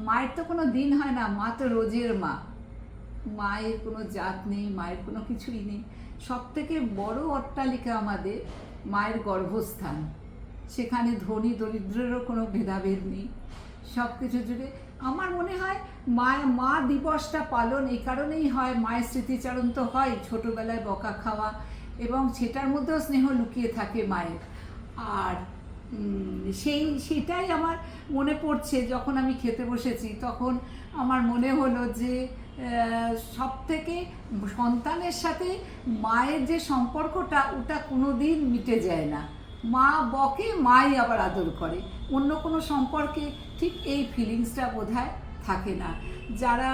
মায়ের তো কোনো দিন হয় না, মা তো রোজের মা। মায়ের কোনো জাত নেই, মায়ের কোনো কিছুই নেই। সব থেকে বড় অট্টালিকা আমাদের মায়ের গর্ভস্থান। সেখানে ধনী দরিদ্রেরও কোনো ভেদাভেদ নেই, সব কিছু জুড়ে। আমার মনে হয় মা দিবসটা পালন এই কারণেই হয়, মায়ের স্মৃতিচারণ তো হয়, ছোটোবেলায় বকা খাওয়া, এবং সেটার মধ্যেও স্নেহ লুকিয়ে থাকে মায়ের। আর সেটাই আমার মনে পড়ছে যখন আমি খেতে বসেছি, তখন আমার মনে হলো যে সব থেকে সন্তানের সাথে মায়ের যে সম্পর্কটা, ওটা কোনো দিন মিটে যায় না। মা বকে, মাই আবার আদর করে, অন্য কোনো সম্পর্কে ঠিক এই ফিলিংসটা বোধহয় থাকে না। যারা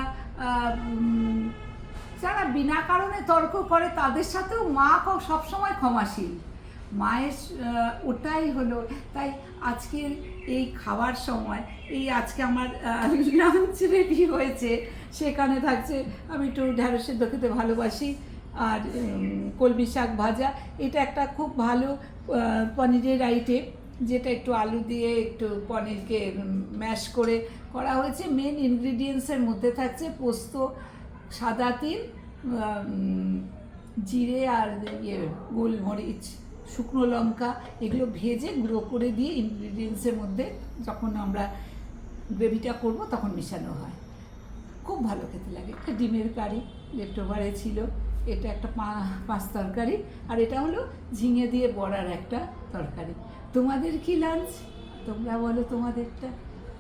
যারা বিনা কারণে তর্ক করে তাদের সাথেও মা সবসময় ক্ষমাশীল। মায়ের ওটাই হলো। তাই আজকের এই খাওয়ার সময়, এই আজকে আমার লাঞ্চ রেডি হয়েছে, সেখানে থাকছে, আমি একটু ঢ্যাঁড়স সেদ্ধ খেতে ভালোবাসি, আর কলমি শাক ভাজা। এটা একটা খুব ভালো পনিরের আইটেম, যেটা একটু আলু দিয়ে একটু পনিরকে ম্যাশ করে করা হয়েছে। মেন ইনগ্রিডিয়েন্টসের মধ্যে থাকছে পোস্ত, সাদা তিল, জিরে আর গোলমরিচ, শুকনো লঙ্কা, এগুলো ভেজে গুঁড়ো করে দিয়ে ইনগ্রিডিয়েন্টসের মধ্যে যখন আমরা গ্রেভিটা করব তখন মেশানো হয়। খুব ভালো খেতে লাগে। একটা ডিমের কারি লেফট ওভারে ছিল, এটা একটা পাঁচ তরকারি, আর এটা হলো ঝিঙে দিয়ে বড়ার একটা তরকারি। তোমাদের কি লাঞ্চ? তোমরা বলো তোমাদেরটা।